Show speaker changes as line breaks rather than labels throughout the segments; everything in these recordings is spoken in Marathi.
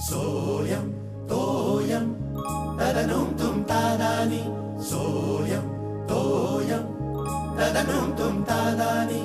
सोयम तोयम तदनुम तुम तादानी सोयम तोयम तदनुम तुम तादानी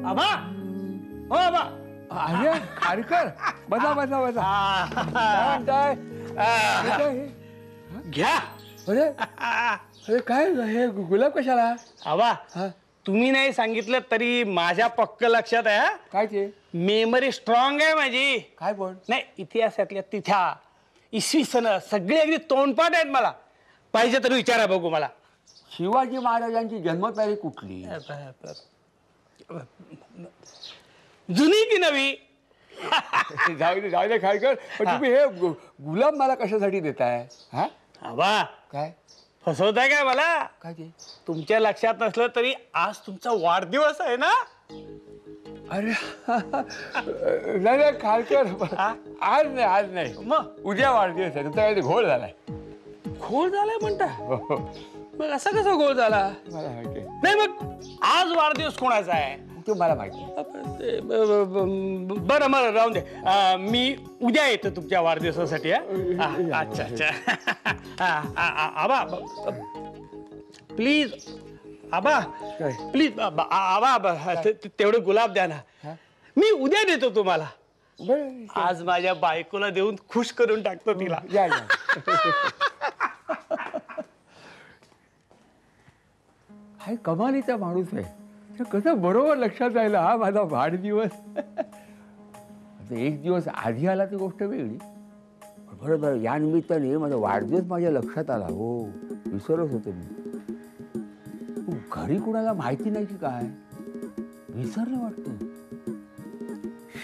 आबा हो आबा
अरे खारकर बसा बसा बसा काय म्हणताय
घ्या.
अरे अरे काय हे गुलाब कशाला
आबा तुम्ही नाही सांगितलं तरी माझ्या पक्क लक्षात आहे हा.
काय ते
मेमरी स्ट्रॉंग आहे माझी.
काय पण
नाही इतिहासातल्या तिथ्या इसवी सन सगळे अगदी तोंडपाठ आहेत मला. पाहिजे तर विचारा बघू मला.
शिवाजी महाराजांची जन्मतारीख कुठली
जुनी की नवी.
जाऊ दे खारकर पण तुम्ही हे गुलाब मला कशासाठी देताय हा
आबा
काय
फसवताय काय मला.
काय ते
तुमच्या लक्षात नसलं तरी आज तुमचा वाढदिवस आहे ना.
अरे नाही खारकर आज नाही
मग
उद्या वाढदिवस आहे तुमचा काही घोळ झालाय.
घोळ झालाय म्हणता. मग असा कसा घोळ झाला.
मला माहिती
नाही मग आज वाढदिवस कोणाचा आहे.
ते मला माहिती
बरं बरं राहून दे. मी उद्या येतो तुमच्या वाढदिवसासाठी. अच्छा अच्छा आबा प्लीज आबा प्लीज आबा तेवढे गुलाब द्या ना. मी उद्या देतो तुम्हाला. आज माझ्या बायकोला देऊन खुश करून टाकतो तिला.
हा कमालीचा माणूस आहे. कसं बरोबर लक्षात राहिलं हा माझा वाढदिवस. एक दिवस आधी आला ती गोष्ट वेगळी. बरोबर या निमित्ताने माझा वाढदिवस माझ्या लक्षात आला. हो विसरत होतो मी. घरी कोणाला माहिती नाही की काय विसरलं वाटतं.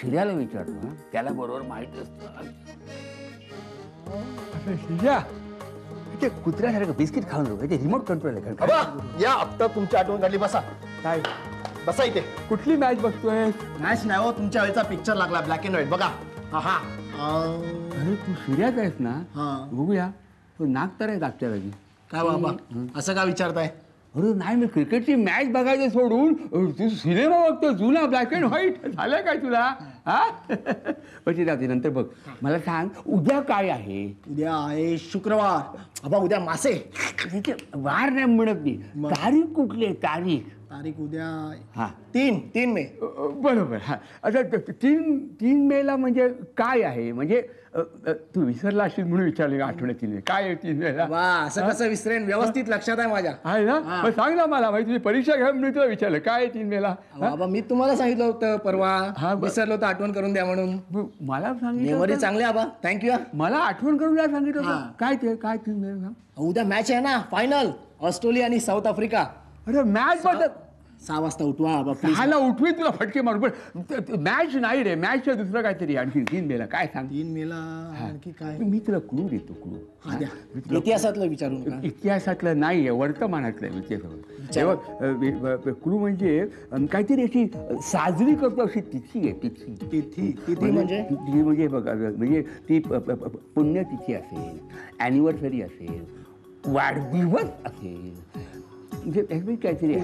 शिर्याला विचारतो हा त्याला बरोबर माहिती असतं. शिर्या ते कुत्र्यासारखं बिस्किट खाऊन जाऊ ते रिमोट कंट्रोल आहे.
बाबा या आत्ता तुमची आठवण काढली. बसा
काय
बसा इथे.
कुठली मॅच बघतोय.
मॅच नाही हो तुमच्या वेळचा पिक्चर लागला ब्लॅक अँड व्हाईट बघा. हा हा
अरे तू शिर्यात आहेस ना.
हा.
बघूया तो नाक तर आहे दागच्या जागी.
काय बाबा असं का विचारताय.
अरे नाही मी क्रिकेटची मॅच बघायचं सोडून तू सिनेमा बघतो जुना ब्लॅक अँड व्हाईट झालं काय तुला हा. म्हणजे जाते नंतर बघ. मला सांग उद्या काय आहे.
उद्या आहे शुक्रवार. बाबा उद्या मासे.
वार नाही म्हणत मी तारीख कुठली आहे तारीख.
तारीख उद्या
हा
3 मे.
बरोबर हा. आता 3 मेला म्हणजे काय आहे म्हणजे तू विसरला असेल म्हणून विचारले आठवड्यात काय आहे 3 मेला.
वा असं कसं विसरेन व्यवस्थित लक्षात आहे माझ्या.
आहे ना मग सांग ना मला माहिती तुझी परीक्षा घ्या म्हणून तुला विचारलं काय 3 मेला.
बाबा मी तुम्हाला सांगितलं होतं परवा विसरलो तर आठवण करून द्या म्हणून.
मला सांगितलं
मेमरी चांगली बाबा थँक्यू.
मला आठवण करून द्या सांगितलं होतं. काय ते काय 3 मेला.
उद्या मॅच आहे ना फायनल ऑस्ट्रेलिया आणि साऊथ आफ्रिका.
अरे मॅच बघ
6 वाजता उठवा बाबा प्लीज.
हाला उठवी तुला फटके मारू पण मॅच नाही रे. मॅच दुसरं काहीतरी आणखी 3 मेला काय सांग.
3 मेला आणखी काय.
मी तुला क्लू देतो क्लू.
हा द्या. इतिहासातलं विचारू नका.
इतिहासातलं नाही आहे वर्तमानातलं इतिहासातलं. क्लू म्हणजे काहीतरी अशी साजरी करतो अशी तिथी आहे.
तिथी म्हणजे
बघा म्हणजे ती पुण्यतिथी असेल ॲनिव्हर्सरी असेल वाढदिवस असेल म्हणजे काहीतरी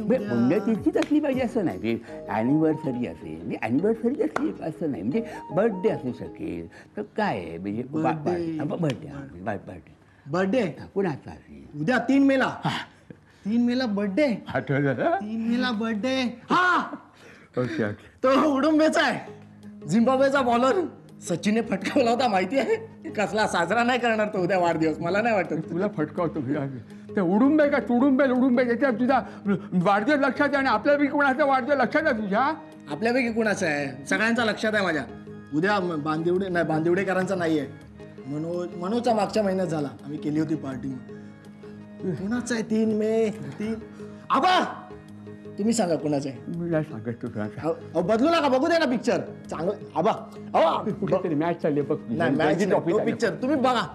पुण्यतिथीच असली पाहिजे असं नाही. म्हणजे ॲनिव्हर्सरी असेल म्हणजे ॲनिव्हर्सरी असली असं नाही म्हणजे बर्थडे असू शकेल तर काय आहे म्हणजे बर्थडे
बर्थडे
कुणाचा असेल
उद्या 3 मेला. 3 मेला बर्थडे.
आठवलं ना?
3 मेला बर्थडे. हा
ओके ओके.
तो उडुंबेचा आहे, झिम्बाब्वेचा बॉलर. सचिनने फटकावला होता माहिती आहे. कसला साजरा नाही करणार तो उद्या वाढदिवस, मला नाही वाटत.
तुला फटकावतो ते उडुंबे का उडुंबे त्याच्यात तुझा वाढदिवस लक्षात आहे आणि आपल्यापैकी कोणाचा वाढदिवस लक्षात आहे तुझ्या?
आपल्यापैकी कुणाचं आहे? सगळ्यांचा लक्षात आहे माझ्या. उद्या बांदिवडेकरांचा नाही आहे. मनोजचा मागच्या महिन्यात झाला, आम्ही केली होती पार्टी. कुणाचा आहे 3 मे? 3 आबा तुम्ही सांगा कुणाचं आहे.
मी नाही सांगत तुला.
अहो, बदलू नका, बघू दे ना पिक्चर चांगलं. आबा
कुठेतरी मॅच चालली बघ.
नाही मॅच पिक्चर तुम्ही बघा.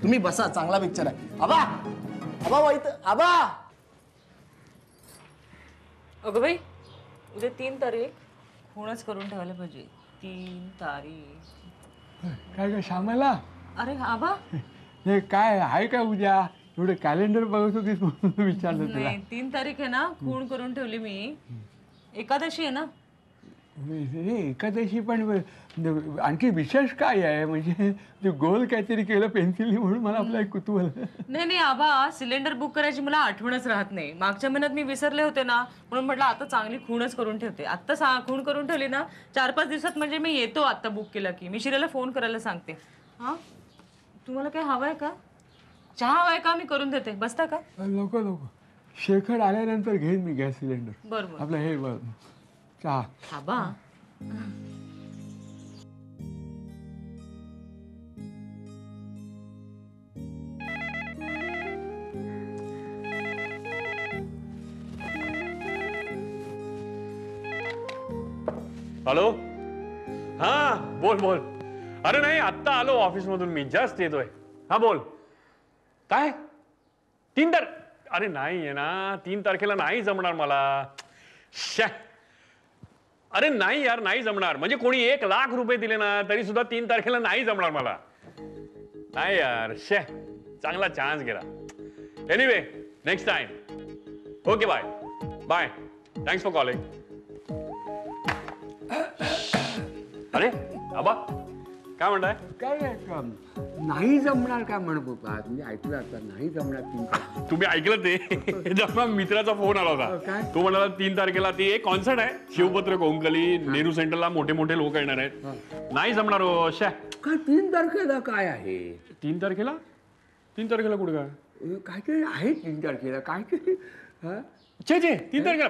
तुम्ही बसा, चांगला पिक्चर आहे. आबा आबा वाईट आबा.
अगं बाई, उद्या 3 तारीख खूणच करून ठेवायला पाहिजे. 3 तारीख.
काय श्यामाला?
अरे आबा
हे काय आहे का उद्या? एवढं कॅलेंडर बघत होतीस म्हणून विचारलं तुला.
नाही, 3 तारीख आहे ना, खूण करून ठेवली मी. एकादशी आहे ना.
एकादशी पण आणखी विशेष काय आहे? म्हणजे ते गोल काहीतरी केलं पेन्सिलनी म्हणून मला आपलं एक कुतूहल.
नाही आबा, सिलेंडर बुक करायची मला आठवणच राहत नाही. मागच्या महिन्यात मी विसरले होते ना, म्हणून म्हटलं आता चांगली खूणच करून ठेवते. आत्ता खूण करून ठेवली ना, 4-5 दिवसात म्हणजे मी येतो. आत्ता बुक केला की मी शिरेला फोन करायला सांगते. हा, तुम्हाला काय हवंय का? चहा हवाय का? मी करून देते, बसता का?
नको शेखर आल्यानंतर घेईन मी गॅस सिलेंडर.
बरोबर.
आपलं हे चहा.
आबा
हॅलो. हा बोल. अरे नाही, आत्ता आलो ऑफिस मधून, मी जस्ट येतोय. हा बोल. काय 3 अरे नाही आहे ना, 3 तारखेला नाही जमणार मला. अरे नाही यार, नाही जमणार. म्हणजे कोणी 1 लाख रुपये दिले ना तरी सुद्धा 3 तारखेला नाही जमणार मला. नाही यार, चांगला चान्स गेला. Anyway, next time. Okay, bye. Thanks for calling. अरे आबा काय म्हणताय?
काय नाही जमणार काय म्हणत होता? तुम्ही ऐकलं आता, नाही जमणार 3 तारखेला.
तुम्ही ऐकलं ते? जेव्हा मित्राचा फोन आला होता,
काय?
तो म्हणाला 3 तारखेला ती एक कॉन्सर्ट आहे शिवपत्र कोंकली, नेहरू सेंटरला मोठे लोक येणार आहेत. नाही जमणार हो.
काय 3 तारखेला काय आहे?
3 तारखेला कुठे काय?
काहीतरी आहे 3 तारखेला काहीतरी.
छे 3 तारखेला.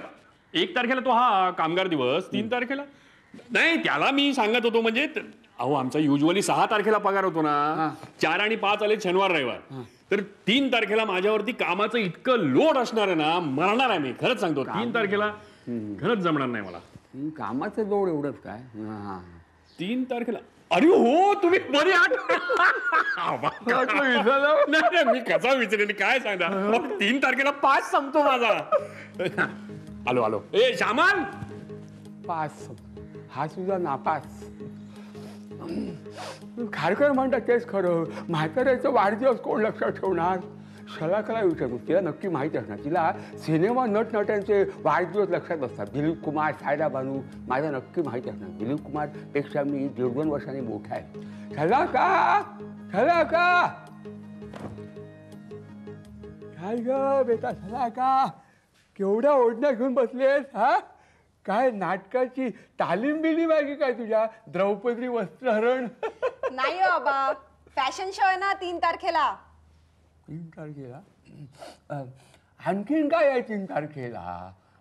1 तारखेला तो हा कामगार दिवस, 3 तारखेला नाही. त्याला मी सांगत होतो म्हणजे अहो आमचा युजली 6 तारखेला पगार होतो ना, 4 आणि 5 आले शनिवार रविवार. तर 3 तारखेला माझ्यावरती कामाचं इतकं लोड असणार आहे ना, मरणार आहे मी. खरंच सांगतो, 3 तारखेला खरंच जमणार नाही मला.
कामाचं लोड एवढंच काय?
3 तारखेला. अरे हो, तुम्ही बरी नाही, मी कसा विचारेन काय सांगा. 3 तारखेला 5 संपतो माझा. आलो. ए श्यामल,
5 हा तुझा नापास. खारकर म्हणतात तेच खरं. म्हाताऱ्याचं वाढदिवस कोण लक्षात ठेवणार? शलाकाला विचारतो, तिला नक्की माहीत असणार. तिला सिनेमा नटनट्यांचे वाढदिवस लक्षात असतात. दिलीप कुमार, सायरा बानू, माझा नक्की माहीत असणार. दिलीप कुमार पेक्षा मी 1.5-2 वर्षांनी मोठा आहे. शलाका काय ग बेटा? शलाका केवढ्या ओढण्या घेऊन बसलेस? हा, काय नाटकाची तालीम बिली मागे काय तुझ्या? द्रौपदी वस्त्रहरण.
नाही हो बाबा, फॅशन शो आहे ना 3 तारखेला.
3 तारखेला? आणखीन काय आहे 3 तारखेला?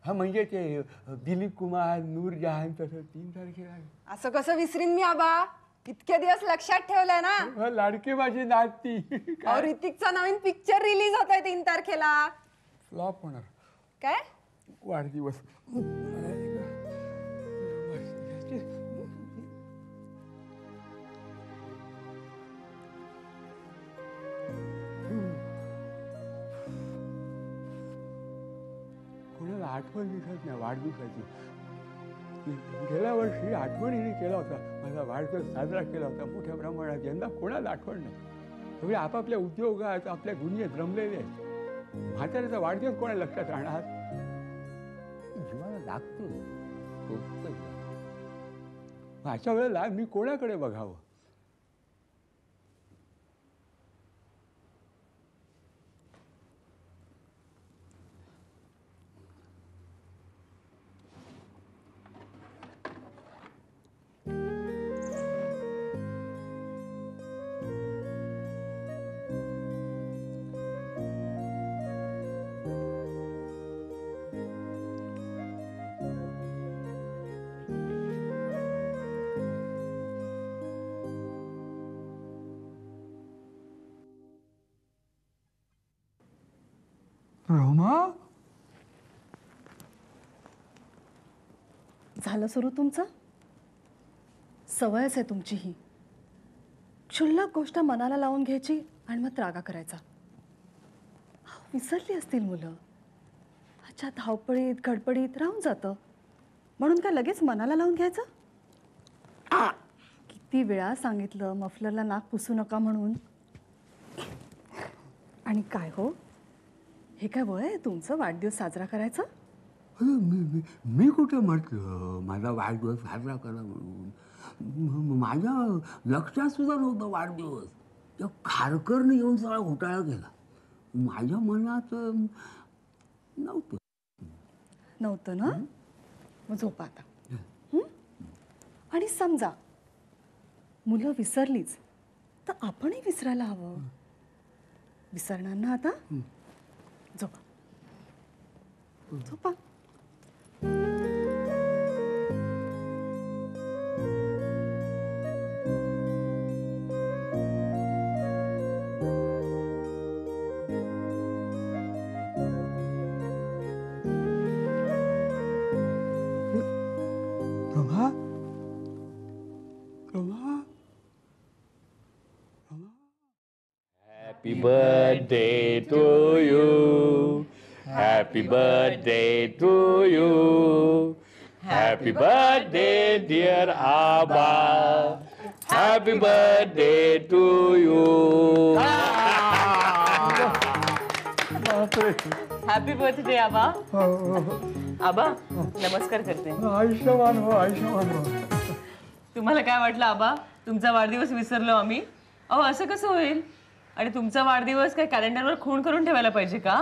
हा म्हणजे ते दिलीप कुमार, नूरजहान तसं 3 तारखेला.
असं कसं विसरीन मी आबा? इतके दिवस लक्षात ठेवलंय ना.
लाडकी माझी नाती.
ऋतिकचा नवीन पिक्चर रिलीज होतोय 3 तारखेला.
फ्लॉप होणार.
काय
वाढदिवस. कोणाला आठवण दिसत नाही वाढदिवसाची. गेल्या वर्षी आठवणीने केला होता, माझा वाढदिवस साजरा केला होता मोठ्या प्रमाणात. यंदा कोणाला आठवण नाही. सगळे आपापल्या उद्योगात आपल्या दुनियेत रमलेले आहेत. म्हाताऱ्याचा वाढदिवस कोणाला लक्षात राहणार? जीवाला लागतो, अशा वेळेला मी कोणाकडे बघावं? रमा
झालं सुरू तुमचं? सवयच आहे तुमची ही. क्षुल्लक गोष्ट मनाला लावून घ्यायची आणि मग रागा करायचा. विसरली असतील मुलं. अच्छा, धावपळीत गडबडीत राहून जातं म्हणून काय लगेच मनाला लावून घ्यायचं? किती वेळा सांगितलं मफलरला नाक पुसू नका म्हणून. आणि काय हो, हे काय वय आहे तुमचं वाढदिवस साजरा करायचं?
मी कुठे म्हटलं माझा वाढदिवस साजरा करा म्हणून. माझ्या लक्षात सुद्धा नव्हतं वाढदिवस. त्या खारकरने येऊन सगळा घोटाळा केला. माझ्या मनात
नव्हतं ना? मग झोपा आता. आणि समजा मुलं विसरलीच तर आपणही विसरायला हवं. विसरणार ना आता? झोपा झोपा.
Happy birthday to you. Happy birthday to you. Happy birthday, dear Abba. Happy birthday to you.
Happy birthday आबा. आबा नमस्कार करते.
आयुष्यवान हो, आयुष्यवान हो.
तुम्हाला काय वाटलं आबा, तुमचा वाढदिवस विसरलो आम्ही? अहो असं कसं होईल? आणि तुमचा वाढदिवस काय कॅलेंडरवर खूण करून ठेवायला पाहिजे का?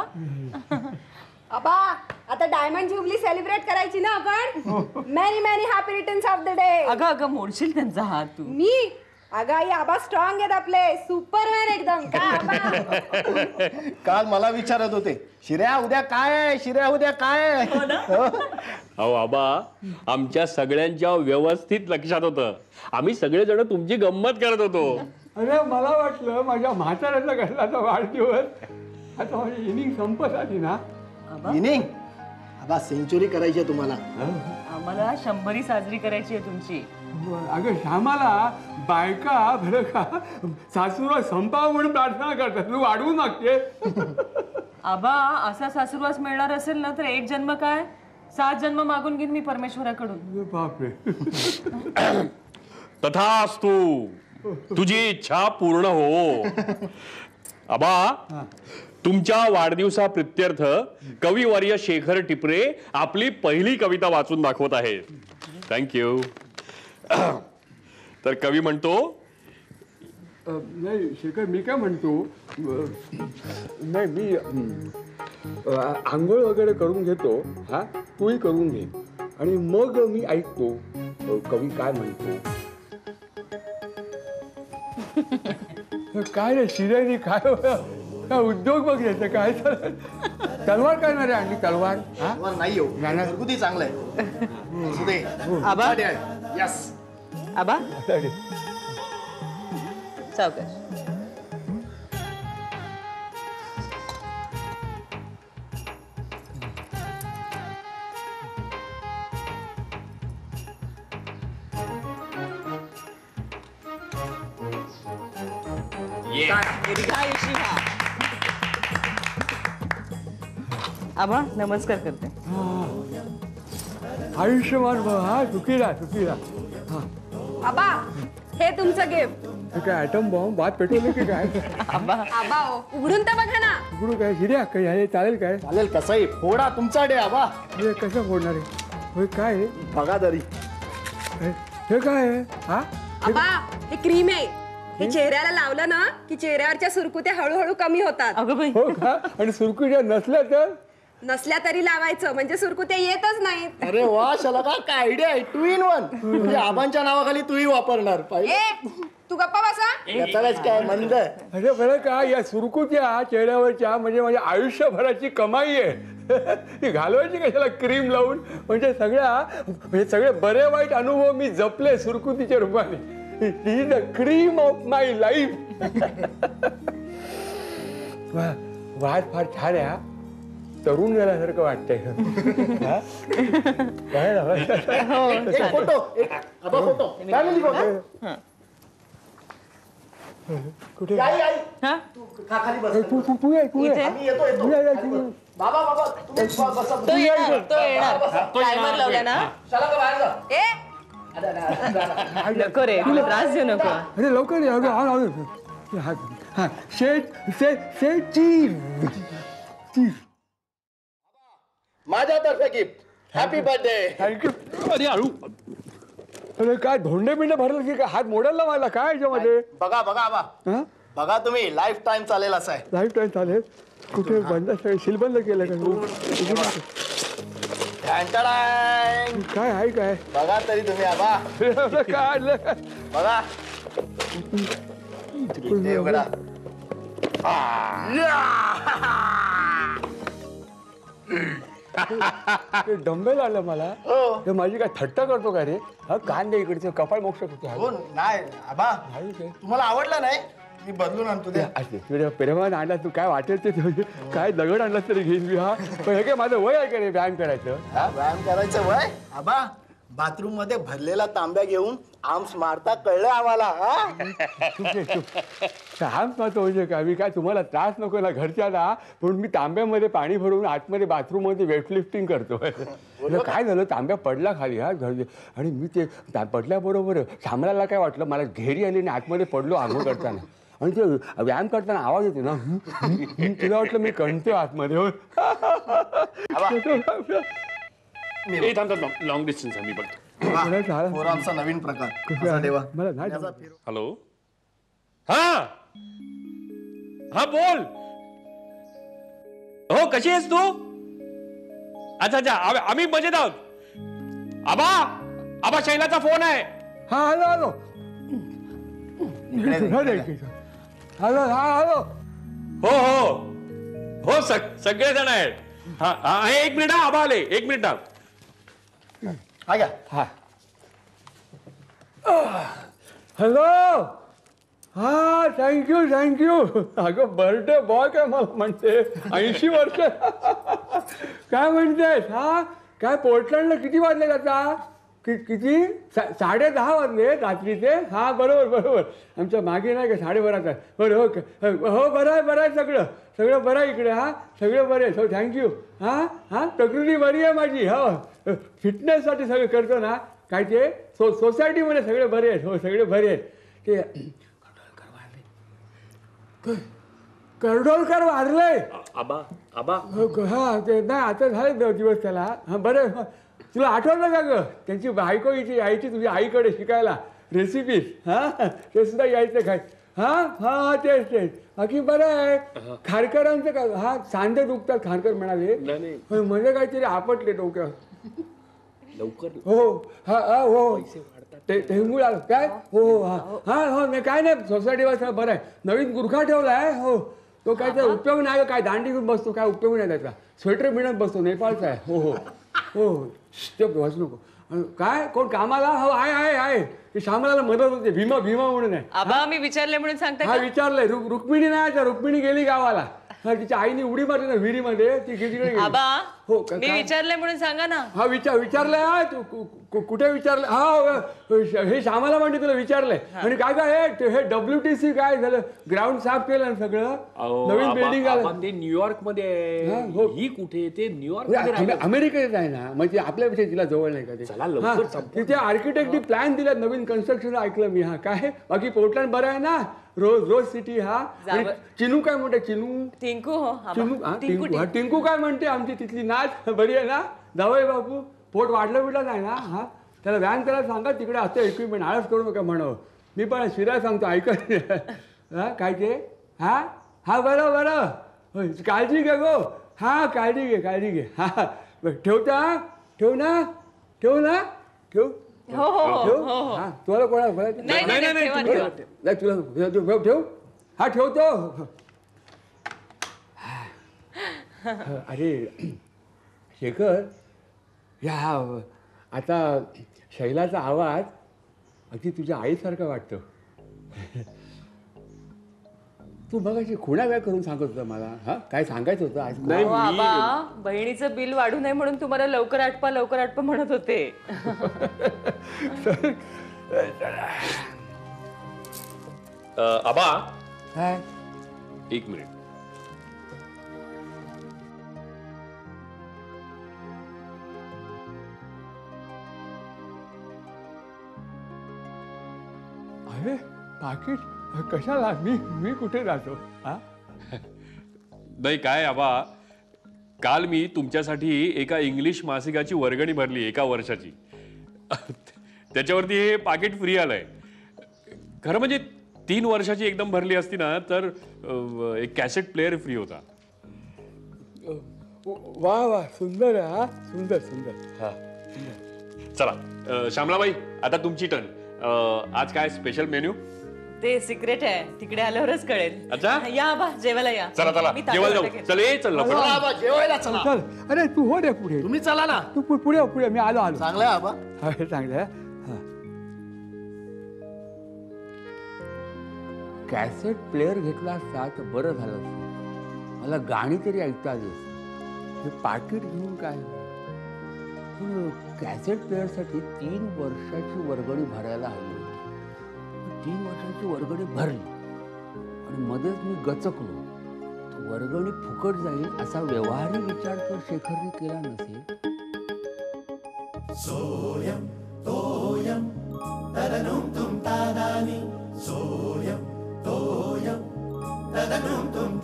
आबा आता डायमंड जुबली सेलिब्रेट करायची ना आपण. Many many happy returns of the day.
अगं अगं मोडशील त्यांचा हात तू.
मी अगं आई आबा स्ट्रॉंग आहेत आपले, सुपरमॅन एकदम. काय आबा?
काल मला विचारत होते, शिर्या उद्या काय आहे, शिर्या उद्या काय आहे.
अहो आबा, आमच्या सगळ्यांच्या व्यवस्थित लक्षात होतं. आम्ही सगळेजण तुमची गंमत करत होतो.
अरे मला वाटलं माझ्या म्हाताऱ्याचा घरलाचा वाढदिवस. आता माझी इनिंग संपत आली ना.
इनिंग आबा सेंचुरी करायची आहे तुम्हाला.
आम्हाला 100 साजरी करायची आहे तुमची.
अगं श्यामाला बायका बरं का सासूला संपावं म्हणून प्रार्थना करतात. तू वाढवू मागते.
आबा असा सासूरवास मिळणार असेल ना तर एक जन्म काय 7 जन्म मागून घेईन मी परमेश्वराकडून.
बापरे.
तथास्तु, तुझी इच्छा पूर्ण हो. आबा, तुमच्या वाढदिवसाप्रित्यर्थ कविवर्य शेखर टिपरे आपली पहिली कविता वाचून दाखवत आहेत. थँक्यू. तर कवी म्हणतो,
नाही शेखर, मी काय म्हणतो, नाही मी आंघोळ वगैरे करून घेतो. हा, तूही करून घे आणि मग मी ऐकतो कवी काय म्हणतो. काय रे शिर्यानी काय काय उद्योग बघायचं काय तलवार काय ना रे आणली तलवार.
तलवार नाही हो, घरगुती चांगलं आहे. असू दे.
आबा
यस
आबा सावकाश. आबा नमस्कार करते.
आयुष्यमान हा चुकीला चुकीला.
आबा हे तुमचं गिफ्ट.
काय ॲटम बॉम्ब बात पेटवलं की काय.
आबा
आबा उघडून तर बघा ना.
उघडू काय शिर्या काय चालेल काय.
चालेल. कसंही फोडा तुमचा डे आबा.
हे कसं फोडणार आहे. होय काय आहे
बघा तरी.
हे काय आहे. हा
आबा हे क्रीम आहे. हे चेहऱ्याला लावलं ना की चेहऱ्यावरच्या सुरकुत्या हळूहळू कमी होतात.
अगं बाई,
हो का. आणि सुरकुत्या नसल्या तर
नसल्या तरी लावायचं म्हणजे सुरकुत्या येतच नाहीत.
अरे वा शलका, काय आयडिया आहे. 2 in 1. म्हणजे आबांच्या नावाखाली तूही वापरणार पाहिजे.
ए तू गप्पा बसा.
याचाच काय मंद.
अरे बरं का, या सुरकुत्या चेहऱ्यावरच्या म्हणजे माझ्या आयुष्यभराची कमाई आहे. ती घालवायची कशाला क्रीम लावून. म्हणजे सगळे बरे वाईट अनुभव मी जपले सुरकुतीच्या रूपाने. ती is the cream of my life. वाद फार छान आहे. तरुण झाल्यासारखं वाटतंय. हा? काय झालं?
एक फोटो आबा फोटो फॅमिली फोटो.
कुठे
आई आई
हा?
तू खाली बस.
तू ये.
इथे?
आम्ही येतो बाबा तुम्ही बसा.
तो येणार टायमर लावला ना.
चला का बाहेर जा.
ए नको रे तुला त्रास देऊ नको.
अरे लवकर ये. हा शेट चीज.
माझ्यातर्फे गिफ्ट हॅपी बर्थडे.
थँक्यू.
अरे हळू.
अरे काय धोंडे बिंडे भरलं की काय हात मोडायला मला काय याच्यामध्ये.
बघा आबा
हा
बघा तुम्ही लाईफ टाइम चालेल असं आहे.
लाईफ टाईम चालेल. कुठे बंद सीलबंद केलं का? काय आहे काय
बघा तरी तुम्ही आबा
काय
बघा इथे उघडा.
डंबेल आलं मला.
हो.
तर माझी काय थट्टा करतो का रे. हा कान दे इकडचं कपाळ मोक्ष करतो.
हो नाही आबा तुम्हाला आवडला नाही मी बदलून आणतो ते.
तुझ्या प्रेमान आणला तू काय वाटेल ते काय दगड आणला तरी घेईन मी. हा पण हे काय माझं वय आहे का रे व्यायाम करायचं.
व्यायाम करायचं वय आबा बाथरूम मध्ये भरलेला तांब्या घेऊन आर्म्स मारता कळलं आम्हाला.
आर्म्स मारतो म्हणजे काय मी काय तुम्हाला त्रास नको ना घरच्याला म्हणून मी तांब्यामध्ये पाणी भरून आतमध्ये बाथरूममध्ये वेटलिफ्टिंग करतो. काय झालं तांब्या पडला खाली हा घर आणि मी ते पडल्याबरोबर सामराला काय वाटलं मला घेरी आली आणि आतमध्ये पडलो आंघोळ करताना आणि ते व्यायाम करताना आवाज येते ना तुला वाटलं मी कणतो आतमध्ये.
लॉंग डिस्टन्स आहे मी बघतो.
पोरांचा नवीन प्रकार कसा देवा.
मला नाही
हॅलो. हा बोल. हो कशी आहेस तू. अच्छा आम्ही मजेत आहोत. आबा शैलाचा फोन आहे.
हा हॅलो हॅलो.
हो सगळे जण आहेत. हा एक मिनिट हा आबा आले. एक मिनिट
हा घ्या.
हा हॅलो. हा थँक्यू. अगं बर्थडे बॉय काय मला म्हणते 80 वर्ष. काय म्हणतेस. हा काय पोर्टलँडला किती वाजले आता. किती 10:30 वाजले रात्रीचे. हा बरोबर आमच्या मागे नाही का 12:30 बरं. हो बरं आहे सगळं बरं आहे इकडे. हा सगळं बरं आहे. हो थँक्यू. हा प्रकृती बरी आहे माझी. हो फिटनेससाठी सगळं करतो ना काय ते सोसायटीमध्ये सगळे बरे आहेत. हो सगळे बरे आहेत. ते कर्डोलकर वारले.
आबा
हा ते नाही आता झाले 2 दिवस त्याला. हा बरं तुला आठवलं का गं त्यांची बायको इथे यायची तुझ्या आईकडे शिकायला रेसिपीज. हा ते सुद्धा यायचं काय. हा तेच बाकी बरं आहे. खारकरांचं काय हा सांधे दुखतात खारकर म्हणाले म्हणजे काहीतरी आपटले डोक्यावर
लवकर.
हो हो टेंगूळ आलं काय. हो नाही काय नाही सोसायटी बरं आहे. नवीन गुरखा ठेवला आहे. हो तो काय त्याचा उपयोग नाही. काय दांडी घेऊन बसतो काय उपयोग नाही त्याचा. स्वेटर मिळत बसतो नेपाळचा आहे. हो ते वाचू नको. काय कोण कामाला. हो आहे ते श्यामला मदत होते. भीमा म्हणून आहे.
आबा मी विचारले म्हणून सांगता.
हा विचारलंय. रुक्मिणी नाही रुक्मिणी गेली गावाला. तिच्या आईने उडी मारली ना विहिरीमध्ये ती तिकडे.
हो मी विचारले म्हणून सांगा ना.
हा विचारलंय. कुठे विचारलं. हा हे श्यामाला म्हणते तुला विचारलंय. आणि काय हे WTC काय झालं ग्राउंड साफ केलं सगळं. नवीन बिल्डिंग आलं.
ते न्यूयॉर्क मध्ये ही कुठे ते न्यूयॉर्क
अमेरिकेत आहे ना म्हणजे आपल्यापेक्षा तिला जवळ नाही का ते.
चला लवकर.
तिथे आर्किटेक्टनी प्लॅन दिला नवीन कन्स्ट्रक्शन ऐकलं मी. हा काय बाकी पोर्टलँड बरं आहे ना. रोज सिटी. हा चिनू काय म्हणते
टिंकू. हो
टिंकू काय म्हणते आमची तिथली नाच बरी आहे ना. जावई बापू पोट वाढलं नाही ना. हा त्याला व्यायाम करायला सांगा तिकडे असतं इक्विपमेंट. आळस करू नका म्हणव. मी पण शिरायला सांगतो ऐकत. हा काय ते. हा बरं काळजी घे गो. हा काळजी घे. हा ठेवता ठेव ना. हा तुला कोणा तुला ठेव. हा ठेवतो. अरे शेखर या आता शैलाचा आवाज अगदी तुझ्या आईसारखा वाटतो. तू मगाशी खुणा काय करून सांगत होता मला हा काय सांगायचं होतं आज
नाही
अहो, आबा बहिणीचं बिल वाढू नये म्हणून तुम्हाला लवकर आटपा म्हणत होते.
आबा
काय
1 मिनिट.
अरे पाकिट कशाला मी कुठे राहतो हा
नाही काय आबा, काल मी तुमच्यासाठी एका इंग्लिश मासिकाची वर्गणी भरली 1 वर्षाची. त्याच्यावरती हे पाकिट फ्री आलंय. खरं म्हणजे 3 वर्षाची एकदम भरली असती ना तर एक कॅसेट प्लेअर फ्री होता.
वा वा सुंदर हा सुंदर सुंदर हा
चला श्यामलाबाई, आता तुमची टर्न. आज काय स्पेशल मेन्यू?
ते सिक्रेट आहे, तिकडे आल्यावरच कळेल.
अच्छा.
या आबा जेवायला या.
चला चला
मी ताट
जेवायला
वाटत
जाऊ.
घेते.
चल ये चल लवकर.
चला आबा जेवायला चला.
चल अरे तू हो रे पुढे
तुम्ही चला ना.
तू पुढे पुढे मी आलो
चांगलं आहे आबा.
चांगलं आहे कॅसेट प्लेअर घेतला असता तर बरं झालं असतं. मला गाणी तरी ऐकता आली असती. हे पाकिट घेऊन काय पण कॅसेट प्लेअरसाठी 3 वर्षाची वर्गणी भरायला हवी होती. 3 वर्षाची वर्गणी भरली आणि मध्येच मी गचकलो. वर्गणी फुकट जाईल असा व्यवहारी विचार तर शेखरने केला नसेल.
सोयम तोयम तदनुम तुम तादानी सोयम तोयम तदनुम तुम